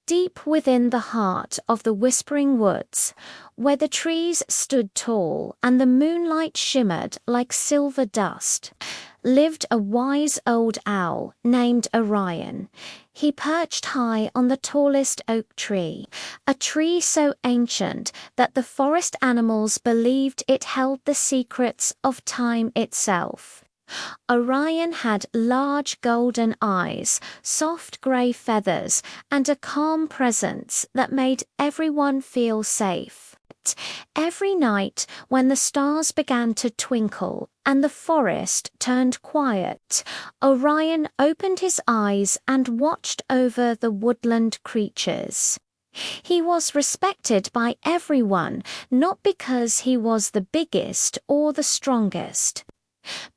Deep within the heart of the whispering woods, where the trees stood tall and the moonlight shimmered like silver dust, lived a wise old owl named Orion. He perched high on the tallest oak tree, a tree so ancient that the forest animals believed it held the secrets of time itself. Orion had large golden eyes, soft grey feathers, and a calm presence that made everyone feel safe. Every night, when the stars began to twinkle and the forest turned quiet, Orion opened his eyes and watched over the woodland creatures. He was respected by everyone, not because he was the biggest or the strongest,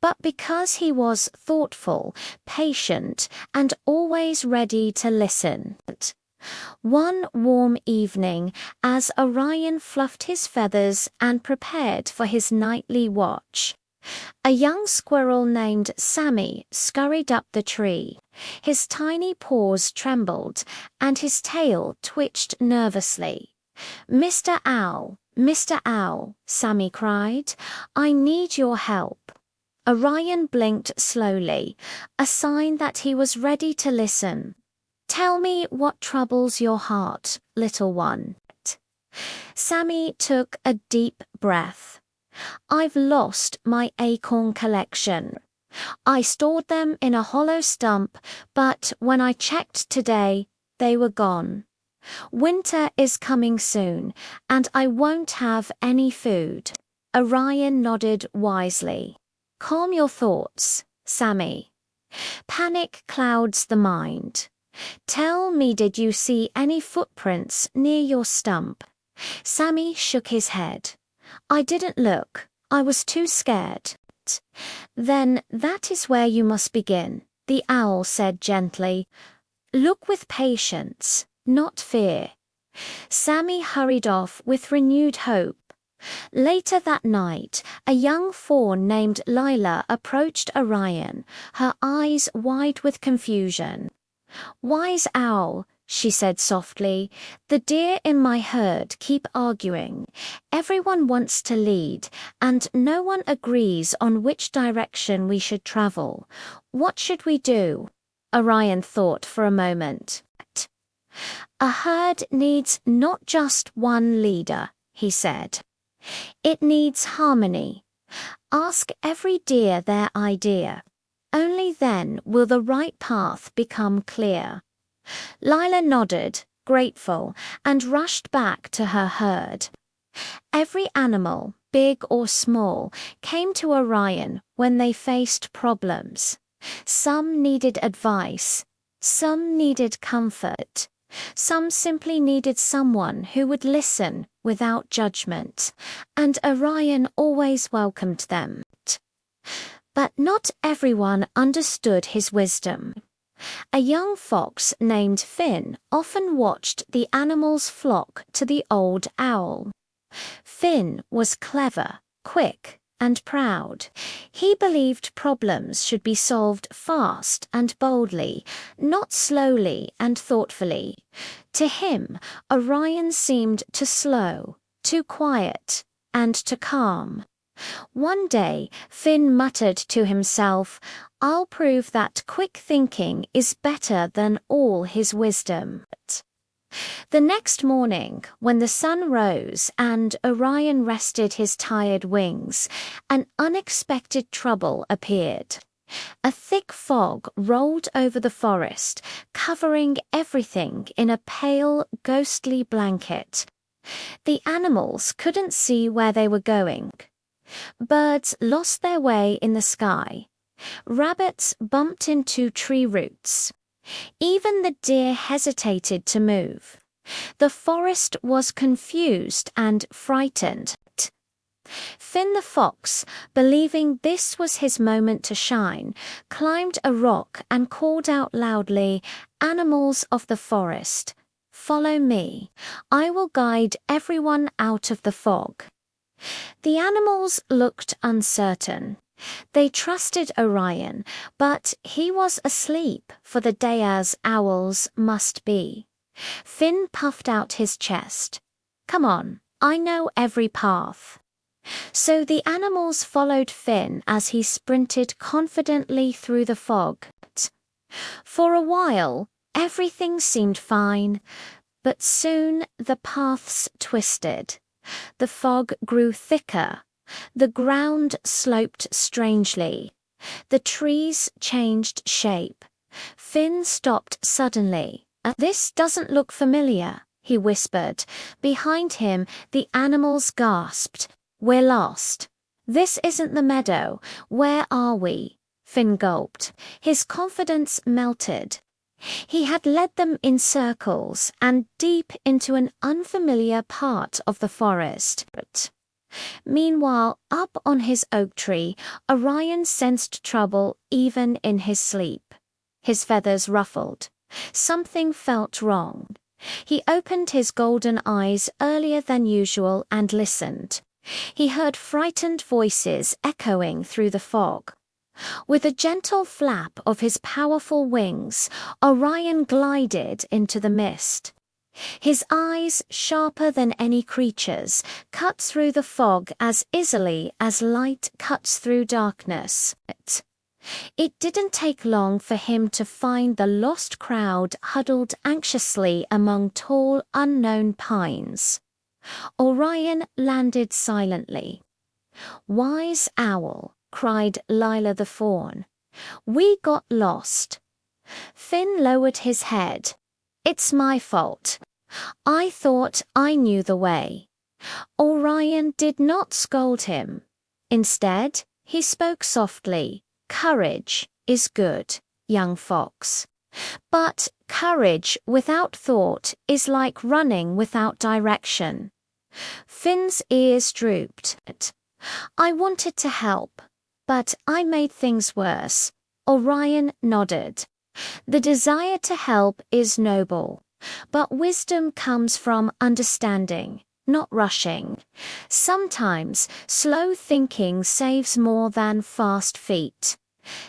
but because he was thoughtful, patient, and always ready to listen. One warm evening, as Orion fluffed his feathers and prepared for his nightly watch, a young squirrel named Sammy scurried up the tree. His tiny paws trembled, and his tail twitched nervously. "Mr. Owl," Sammy cried, "I need your help." Orion blinked slowly, a sign that he was ready to listen. "Tell me what troubles your heart, little one." Sammy took a deep breath. "I've lost my acorn collection. I stored them in a hollow stump, but when I checked today, they were gone. Winter is coming soon, and I won't have any food." Orion nodded wisely. "Calm your thoughts, Sammy. Panic clouds the mind. Tell me, did you see any footprints near your stump?" Sammy shook his head. "I didn't look. I was too scared." "Then that is where you must begin," the owl said gently. "Look with patience, not fear." Sammy hurried off with renewed hope. Later that night, a young fawn named Lila approached Orion, her eyes wide with confusion. "Wise owl," she said softly, "the deer in my herd keep arguing. Everyone wants to lead, and no one agrees on which direction we should travel. What should we do?" Orion thought for a moment. "A herd needs not just one leader," he said. "It needs harmony. Ask every deer their idea. Only then will the right path become clear." Lila nodded, grateful, and rushed back to her herd. Every animal, big or small, came to Orion when they faced problems. Some needed advice, some needed comfort, some simply needed someone who would listen without judgment, and Orion always welcomed them. But not everyone understood his wisdom. A young fox named Finn often watched the animals flock to the old owl. Finn was clever, quick, and proud. He believed problems should be solved fast and boldly, not slowly and thoughtfully. To him, Orion seemed too slow, too quiet, and too calm. One day, Finn muttered to himself, "I'll prove that quick thinking is better than all his wisdom." The next morning, when the sun rose and Orion rested his tired wings, an unexpected trouble appeared. A thick fog rolled over the forest, covering everything in a pale, ghostly blanket. The animals couldn't see where they were going. Birds lost their way in the sky. Rabbits bumped into tree roots. Even the deer hesitated to move. The forest was confused and frightened. Finn the fox, believing this was his moment to shine, climbed a rock and called out loudly, "Animals of the forest, follow me. I will guide everyone out of the fog." The animals looked uncertain. They trusted Orion, but he was asleep for the day as owls must be. Finn puffed out his chest. "Come on, I know every path." So the animals followed Finn as he sprinted confidently through the fog. For a while, everything seemed fine, but soon the paths twisted. The fog grew thicker. The ground sloped strangely. The trees changed shape. Finn stopped suddenly. "This doesn't look familiar," he whispered. Behind him, the animals gasped. "We're lost." "This isn't the meadow. Where are we?" Finn gulped. His confidence melted. He had led them in circles and deep into an unfamiliar part of the forest. Meanwhile, up on his oak tree, Orion sensed trouble even in his sleep. His feathers ruffled. Something felt wrong. He opened his golden eyes earlier than usual and listened. He heard frightened voices echoing through the fog. With a gentle flap of his powerful wings, Orion glided into the mist. His eyes, sharper than any creature's, cut through the fog as easily as light cuts through darkness. It didn't take long for him to find the lost crowd huddled anxiously among tall, unknown pines. Orion landed silently. "Wise owl," cried Lila the fawn. "We got lost." Finn lowered his head. "It's my fault. I thought I knew the way." Orion did not scold him. Instead, he spoke softly. "Courage is good, young fox. But courage without thought is like running without direction." Finn's ears drooped. "I wanted to help, but I made things worse." Orion nodded. "The desire to help is noble, but wisdom comes from understanding, not rushing. Sometimes slow thinking saves more than fast feet."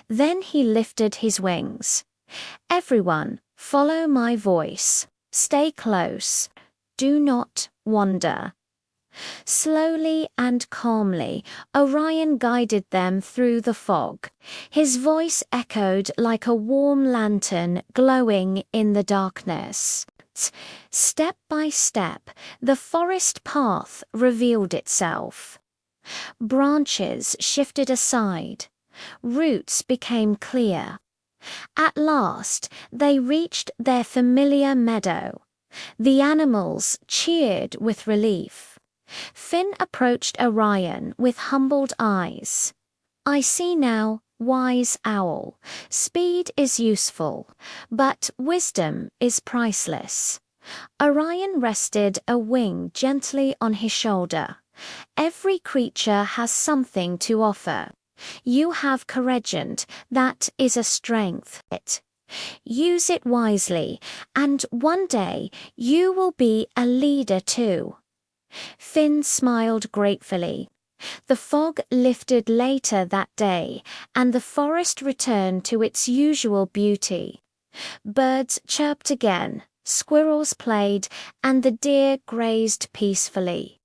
Then he lifted his wings. "Everyone, follow my voice. Stay close. Do not wander." Slowly and calmly, Orion guided them through the fog. His voice echoed like a warm lantern glowing in the darkness. Step by step, the forest path revealed itself. Branches shifted aside. Roots became clear. At last, they reached their familiar meadow. The animals cheered with relief. Finn approached Orion with humbled eyes. "I see now, wise owl. Speed is useful, but wisdom is priceless." Orion rested a wing gently on his shoulder. "Every creature has something to offer. You have courage, and that is a strength. Use it wisely, and one day you will be a leader too." Finn smiled gratefully. The fog lifted later that day, and the forest returned to its usual beauty. Birds chirped again, squirrels played, and the deer grazed peacefully.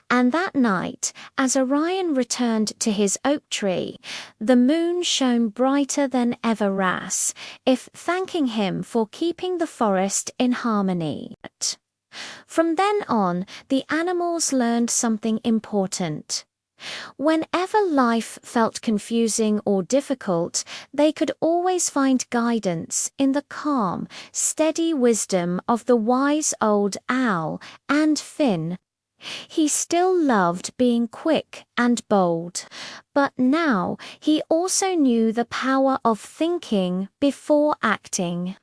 And that night, as Orion returned to his oak tree, the moon shone brighter than ever if thanking him for keeping the forest in harmony. From then on, the animals learned something important. Whenever life felt confusing or difficult, they could always find guidance in the calm, steady wisdom of the wise old owl and Finn. He still loved being quick and bold, but now he also knew the power of thinking before acting.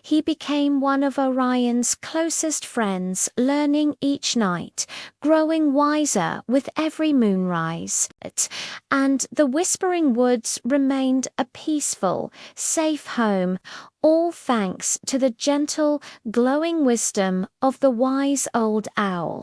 He became one of Orion's closest friends, learning each night, growing wiser with every moonrise. And the Whispering Woods remained a peaceful, safe home, all thanks to the gentle, glowing wisdom of the wise old owl.